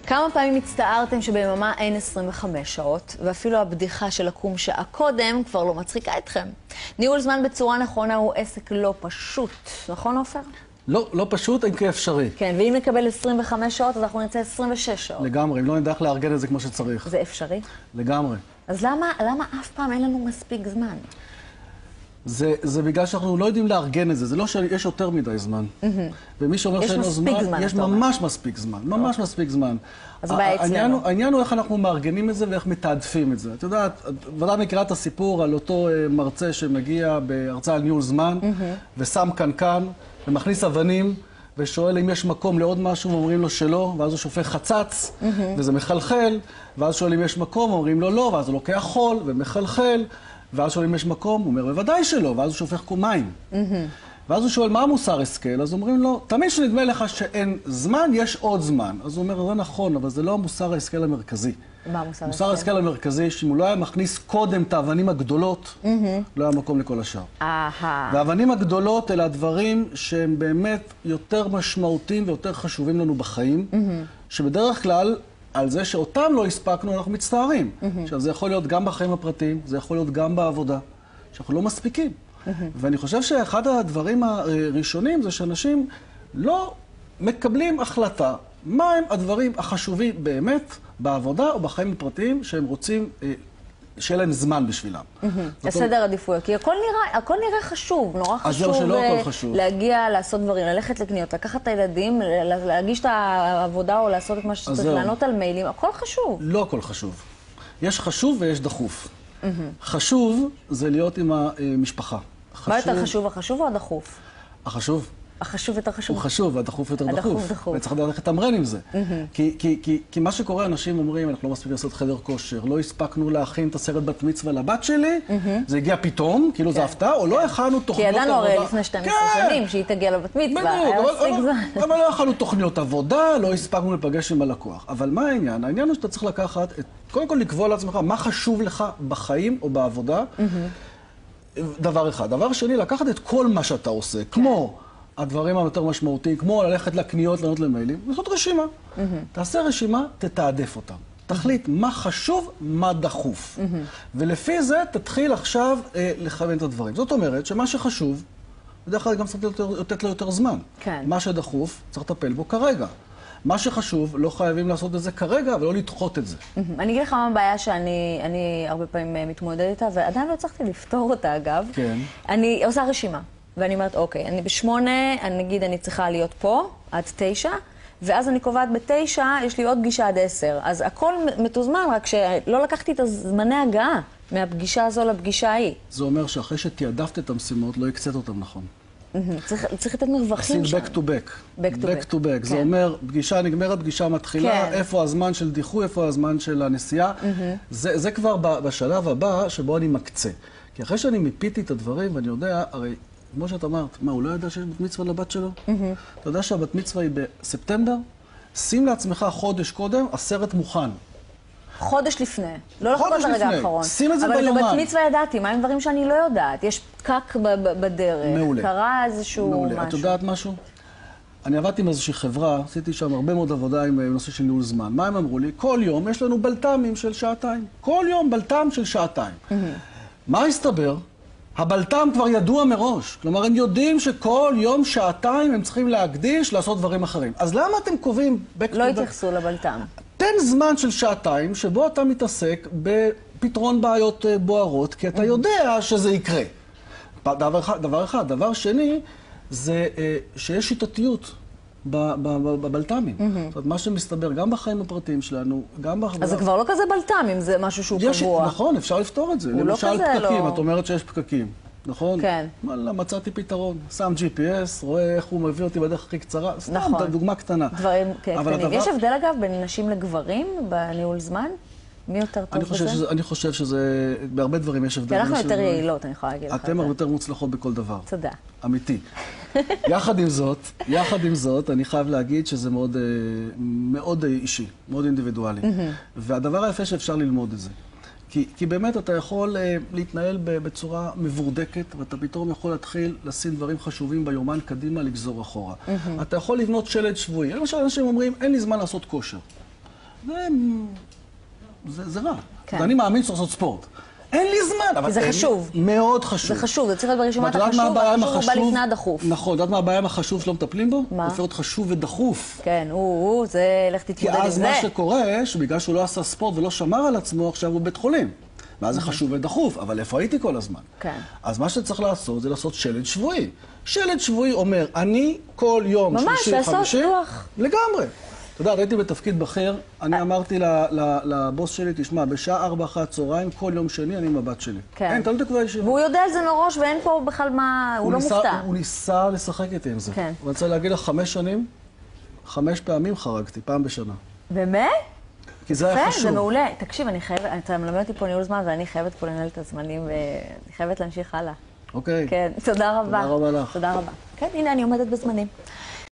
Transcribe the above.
כמה פעמים הצטערתם שביממה אין 25 שעות, ואפילו הבדיחה של לקום שעה קודם כבר לא מצחיקה אתכם? ניהול זמן בצורה נכונה הוא עסק לא פשוט, נכון עופר? לא פשוט, אם כאפשרי. כן, ואם נקבל 25 שעות, אז אנחנו נצא 26 שעות. לגמרי, אם לא נדע איך לארגן את זה כמו שצריך. זה אפשרי? לגמרי. אז למה אף פעם אין לנו מספיק זמן? זה בגלל שאנחנו לא יודעים לארגן את זה. זה לא שיש יותר מדי זמן. ומי שאומר שאין לו זמן, יש ממש מספיק זמן. ממש מספיק זמן. אז בעיה אצלנו. העניין הוא איך אנחנו מארגנים את זה ואיך מתעדפים את זה. את יודעת, ודאי מכירה את הסיפור על אותו מרצה שמגיע בהרצאה על ניהול זמן, ושם קנקן, ומכניס אבנים, ושואל אם יש מקום לעוד משהו, ואומרים לו שלא, ואז הוא שופך חצץ, וזה מחלחל, ואז שואל אם יש מקום, אומרים לו לא, ואז הוא לוקח חול ומחלחל, ואז שואל אם יש מקום, הוא אומר בוודאי שלא, ואז הוא שופך מים. ואז הוא שואל מה המוסר השכל, אז אומרים לו, תמיד שנדמה לך שאין זמן, יש עוד זמן. אז הוא אומר, זה נכון, אבל זה לא המוסר השכל המרכזי. מה המוסר השכל? המוסר השכל המרכזי, שאם הוא לא היה מכניס קודם את האבנים הגדולות, לא היה מקום לכל השאר. והאבנים הגדולות אלה הדברים שהם באמת יותר משמעותיים ויותר חשובים לנו בחיים, שבדרך כלל על זה שאותם לא הספקנו אנחנו מצטערים. עכשיו זה יכול להיות גם בחיים הפרטיים, זה יכול להיות גם בעבודה, שאנחנו לא מספיקים. ואני חושב שאחד הדברים הראשונים זה שאנשים לא מקבלים החלטה מהם הדברים החשובים באמת בעבודה או בחיים הפרטיים שהם רוצים שיהיה להם זמן בשבילם. הסדר עדיפויות, כי הכל נראה חשוב, נורא חשוב להגיע, לעשות דברים, ללכת לקניות, לקחת את הילדים, להגיש את העבודה או לעשות את מה שצריך, לענות על מיילים, הכל חשוב. לא הכל חשוב. יש חשוב ויש דחוף. חשוב זה להיות עם המשפחה. מה יותר חשוב, החשוב או הדחוף? החשוב. החשוב יותר חשוב. הוא חשוב, והדחוף יותר דחוף. וצריך לדעת איך לתמרן עם זה. כי מה שקורה, אנשים אומרים, אנחנו לא מספיק לעשות חדר כושר, לא הספקנו להכין את הסרט בת מצווה לבת שלי, זה הגיע פתאום, כאילו זה הפתעה, או לא הכנו תוכניות עבודה. כי ידענו הרי לפני 12 שנים שהיא תגיע לבת מצווה, היה מספיק זמן. אבל לא הכנו תוכניות עבודה, לא הספקנו לפגש עם הלקוח. אבל מה העניין? העניין הוא שאתה צריך לקחת, קודם כל לקבוע לעצמך מה חשוב לך בחיים או בעבודה. דבר אחד. דבר שני, לקחת את כל מה שאתה עושה, כמו הדברים היותר משמעותיים, כמו ללכת לקניות, לענות למיילים, לעשות רשימה. תעשה רשימה, תתעדף אותם. תחליט מה חשוב, מה דחוף. ולפי זה תתחיל עכשיו לכוון את הדברים. זאת אומרת שמה שחשוב, בדרך כלל גם צריך לתת לו יותר זמן. מה שדחוף, צריך לטפל בו כרגע. מה שחשוב, לא חייבים לעשות את זה כרגע, ולא לדחות את זה. אני אגיד לך מה הבעיה שאני הרבה פעמים מתמודדת איתה, ועדיין לא הצלחתי לפתור אותה, אגב. כן. אני עושה רשימה, ואני אומרת, אוקיי, אני ב8, נגיד, אני צריכה להיות פה, עד 9, ואז אני קובעת ב9, יש לי עוד פגישה עד 10. אז הכל מתוזמן, רק שלא לקחתי את הזמני הגעה מהפגישה הזו לפגישה ההיא. זה אומר שאחרי שתיעדפת את המשימות, לא הקצת אותם נכון. צריך לתת מרווחים שם. עשית back to back. back to back. זה אומר, פגישה נגמרת, פגישה מתחילה, איפה הזמן של דיחוי, איפה הזמן של הנסיעה. זה כבר בשלב הבא שבו אני מקצה. כי אחרי שאני מיפיתי את הדברים, ואני יודע, הרי, כמו שאת אמרת, מה, הוא לא ידע שיש בת מצווה לבת שלו? אתה יודע שהבת מצווה היא בספטמבר? שים לעצמך חודש קודם, הסרט מוכן. חודש לפני. לא לחכות לרגע האחרון. שים את זה ביומן. אבל בבת מצווה ידעתי, מה עם דברים שאני לא יודעת? יש פקק בדרך. מעולה. קרה איזשהו משהו. מעולה. את יודעת משהו? אני עבדתי עם איזושהי חברה, עשיתי שם הרבה מאוד עבודה עם נושא של ניהול זמן. מה הם אמרו לי? כל יום יש לנו בלת"מים של שעתיים. כל יום בלת"ם של שעתיים. מה הסתבר? הבלת"ם כבר ידוע מראש. כלומר, הם יודעים שכל יום שעתיים הם צריכים להקדיש לעשות דברים אחרים. אז למה אתם קובעים? לא התייחסו לבלת"ם. תן זמן של שעתיים שבו אתה מתעסק בפתרון בעיות בוערות, כי אתה יודע שזה יקרה. דבר אחד. דבר שני, זה שיש שיטתיות בבלת"מים. זאת אומרת, מה שמסתבר גם בחיים הפרטיים שלנו, גם אז זה כבר לא כזה בלת"ם, אם זה משהו שהוא קבוע. נכון, אפשר לפתור את זה. למשל פקקים, את אומרת שיש פקקים. נכון? כן. וואלה, מצאתי פתרון. שם GPS, רואה איך הוא מביא אותי בדרך הכי קצרה. סתם, דוגמה קטנה. דברים קטנים. יש הבדל אגב בין נשים לגברים בניהול זמן? מי יותר טוב בזה? אני חושב שזה, בהרבה דברים יש הבדל. כי אנחנו יותר יעילות, אני יכולה להגיד לך. אתם הרבה יותר מוצלחות בכל דבר. תודה. אמיתי. יחד עם זאת, אני חייב להגיד שזה מאוד אישי, מאוד אינדיבידואלי. והדבר היפה שאפשר ללמוד את זה. כי באמת אתה יכול להתנהל בצורה מבורדקת, ואתה פתאום יכול להתחיל לשים דברים חשובים ביומן קדימה, לגזור אחורה. אתה יכול לבנות שלד שבועי. למשל, אנשים אומרים, אין לי זמן לעשות כושר. זה רע. כן. ואני מאמין שצריך לעשות ספורט. אין לי זמן, אבל זה חשוב. מאוד חשוב. זה חשוב, זה צריך להיות ברשימת החשוב, החשוב הוא בא לפני הדחוף. נכון, יודעת מה הבעיה עם החשוב שלא מטפלים בו? מה? הוא הופך להיות חשוב ודחוף. כן, זה, לך תתמודד עם זה. כי אז מה שקורה, שבגלל שהוא לא עשה ספורט ולא שמר על עצמו, עכשיו הוא בית חולים. ואז זה חשוב ודחוף, אבל איפה הייתי כל הזמן? כן. אז מה שצריך לעשות זה לעשות שלד שבועי. שלד שבועי אומר, אני כל יום שלישי וחמישי... ממש, לעשות לוח. לגמרי. אתה יודע, הייתי בתפקיד בכיר, אני אמרתי לבוס שלי, תשמע, בשעה 4 אחרי הצהריים, כל יום שני אני עם הבת שלי. כן. אין, תלוי תקווה ישיבה. והוא יודע על זה מראש ואין פה בכלל מה... הוא לא מופתע. הוא ניסה לשחק איתי עם זה. כן. אני רוצה להגיד לך, 5 שנים, 5 פעמים חרגתי, פעם בשנה. באמת? כי זה היה חשוב. זה מעולה. תקשיב, אתה מלמד אותי פה ניהול זמן ואני חייבת פה לנהל את הזמנים ואני חייבת להמשיך הלאה. אוקיי. כן, תודה רבה. תודה רבה לך. תודה רבה. כן, הנה, אני עומדת בזמנים.